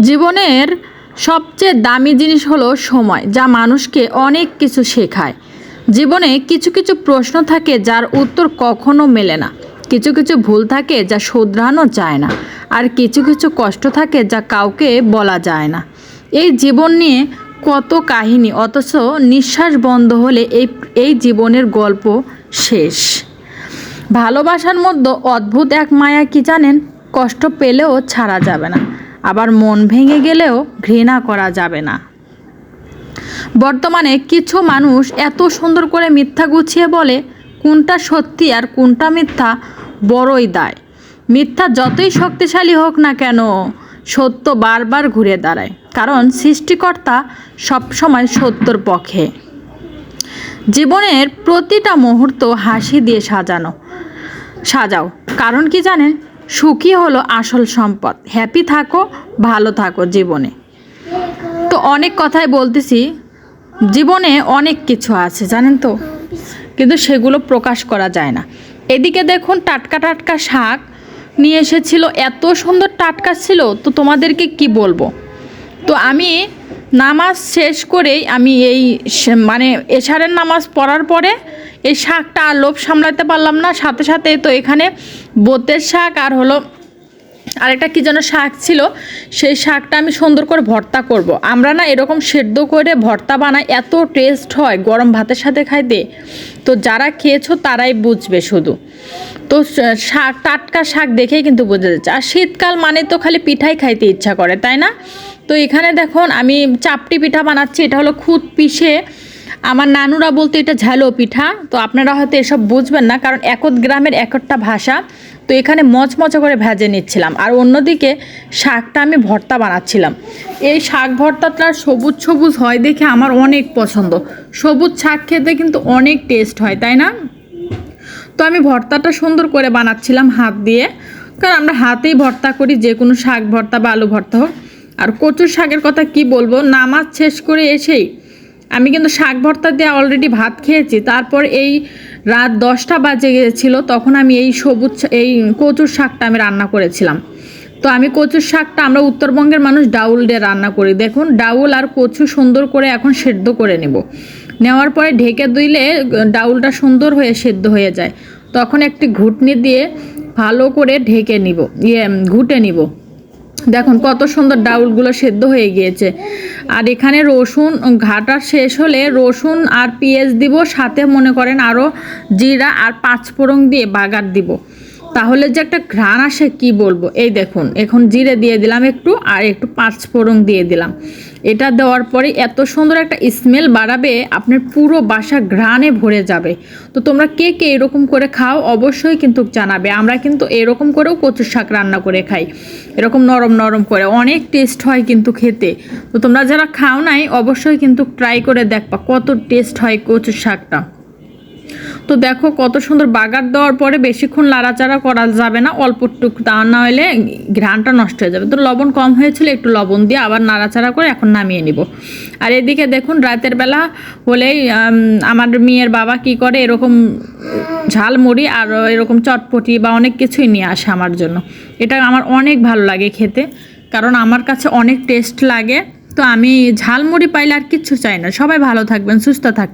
জীবনের সবচেয়ে দামি জিনিস হলো সময়, যা মানুষকে অনেক কিছু শেখায়। জীবনে কিছু কিছু প্রশ্ন থাকে যার উত্তর কখনো মেলে না, কিছু কিছু ভুল থাকে যা শোধরানো যায় না, আর কিছু কিছু কষ্ট থাকে যা কাউকে বলা যায় না। এই জীবন নিয়ে কত কাহিনী, অথচ নিঃশ্বাস বন্ধ হলে এই জীবনের গল্প শেষ। ভালোবাসার মধ্যে অদ্ভুত এক মায়া কি জানেন? কষ্ট পেলেও ছাড়া যাবে না, আবার মন ভেঙে গেলেও ঘৃণা করা যাবে না। বর্তমানে কিছু মানুষ এত সুন্দর করে মিথ্যা গুছিয়ে বলে, কোনটা সত্যি আর কোনটা মিথ্যা বড়ই দায়। মিথ্যা যতই শক্তিশালী হোক না কেন, সত্য বারবার ঘুরে দাঁড়ায়, কারণ সৃষ্টিকর্তা সবসময় সত্যর পক্ষে। জীবনের প্রতিটা মুহূর্ত হাসি দিয়ে সাজাও, কারণ কি জানেন? সুখী হলো আসল সম্পদ। হ্যাপি থাকো, ভালো থাকো জীবনে। তো অনেক কথাই বলতেছি, জীবনে অনেক কিছু আছে জানেন তো, কিন্তু সেগুলো প্রকাশ করা যায় না। এদিকে দেখুন, টাটকা টাটকা শাক নিয়ে এসেছিল, এত সুন্দর টাটকা ছিল, তো তোমাদেরকে কি বলবো। তো আমি নামাজ শেষ করেই আমি মানে এশারের নামাজ পড়ার পরে এই শাকটা আর লোভ সামলাতে পারলাম না, সাথে সাথে তো এখানে বোতের শাক আর হলো আরেকটা কী যেন শাক ছিল, সেই শাকটা আমি সুন্দর করে ভর্তা করব। আমরা না এরকম সেদ্ধ করে ভর্তা বানাই, এত টেস্ট হয় গরম ভাতের সাথে খাইতে। তো যারা খেয়েছো তারাই বুঝবে শুধু। তো শাক, টাটকা শাক দেখেই কিন্তু বোঝা যাচ্ছে। আর শীতকাল মানে তো খালি পিঠাই খাইতে ইচ্ছা করে, তাই না? তো এখানে দেখুন আমি চাপটি পিঠা বানাচ্ছি। এটা হলো খুদ পিষে, আমার নানুরা বলতে এটা ঝালো পিঠা। তো আপনারা হয়তো এসব বুঝবেন না, কারণ একত গ্রামের একটা ভাষা। তো এখানে মচমচা করে ভেজে নিচ্ছিলাম, আর অন্যদিকে শাকটা আমি ভর্তা বানাচ্ছিলাম। এই শাক ভর্তাটা সবুজ সবুজ হয় দেখে আমার অনেক পছন্দ। সবুজ শাক খেতে কিন্তু অনেক টেস্ট হয়, তাই না? তো আমি ভর্তাটা সুন্দর করে বানাচ্ছিলাম হাত দিয়ে, কারণ আমরা হাতেই ভর্তা করি, যে কোনো শাক ভর্তা বা আলু ভর্তা হোক। আর কচুর শাকের কথা কি বলবো, নামাজ শেষ করে এসেই আমি কিন্তু শাক ভর্তা দিয়ে অলরেডি ভাত খেয়েছি। তারপর এই রাত 10টা বাজে গিয়েছিল, তখন আমি এই কচুর শাকটা আমি রান্না করেছিলাম। তো আমি কচুর শাকটা, আমরা উত্তরবঙ্গের মানুষ ডাউল দিয়ে রান্না করি। দেখুন, ডাউল আর কচু সুন্দর করে এখন সেদ্ধ করে নেওয়ার পরে ঢেকে দিলে ডাউলটা সুন্দর হয়ে সেদ্ধ হয়ে যায়। তখন একটি ঘুটনি দিয়ে ভালো করে ঢেকে ঘুটে নিব। দেখুন কত সুন্দর ডাউলগুলো সেদ্ধ হয়ে গিয়েছে। আর এখানে রসুন ঘাটা শেষ হলে রসুন আর পেঁয়াজ দিব, সাথে মনে করেন আরও জিরা আর পাঁচফোড়ন দিয়ে বাগার দিব। তাহলে যে একটা ঘ্রাণ আসে কি বলবো। এই দেখুন, এখন জিরে দিয়ে দিলাম একটু, আর একটু পাঁচফোড়ন দিয়ে দিলাম। এটা দেওয়ার পরে এত সুন্দর একটা স্মেল বাড়াবে, আপনার পুরো বাসা ঘ্রাণে ভরে যাবে। তো তোমরা কে কে এরকম করে খাও অবশ্যই কিন্তু জানাবে। আমরা কিন্তু এরকম করেও কচুর শাক রান্না করে খাই, এরকম নরম নরম করে, অনেক টেস্ট হয় কিন্তু খেতে। তো তোমরা যারা খাও নাই অবশ্যই কিন্তু ট্রাই করে দেখবা কত টেস্ট হয় কচুর শাকটা। তো দেখো কত সুন্দর বাগার দেওয়ার পরে বেশিক্ষণ লাড়াচাড়া করা যাবে না, অল্প টুক, তা না হলে ঘ্রাণটা নষ্ট হয়ে যাবে। তো লবণ কম হয়েছিল, একটু লবণ দিয়ে আবার নাড়াচাড়া করে এখন নামিয়ে নিব। আর এদিকে দেখুন, রাতের বেলা হলেই আমার মেয়ের বাবা কি করে, এরকম ঝালমুড়ি আর এরকম চটপটি বা অনেক কিছুই নিয়ে আসে আমার জন্য। এটা আমার অনেক ভালো লাগে খেতে, কারণ আমার কাছে অনেক টেস্ট লাগে। তো আমি ঝালমুড়ি পাইলে আর কিচ্ছু চাই না। সবাই ভালো থাকবেন, সুস্থ থাকবেন।